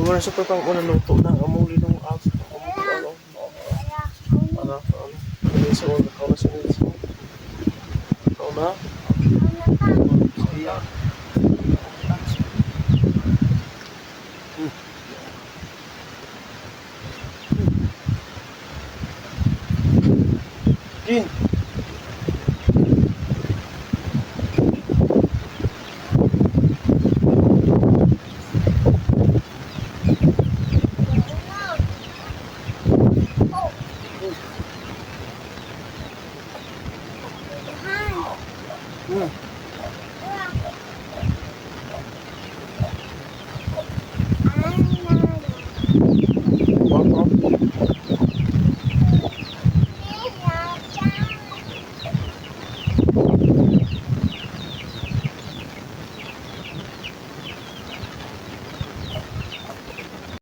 Wala super pang unang luto na amuli nung ako ano so ako na sunod so ikaw na iya Gin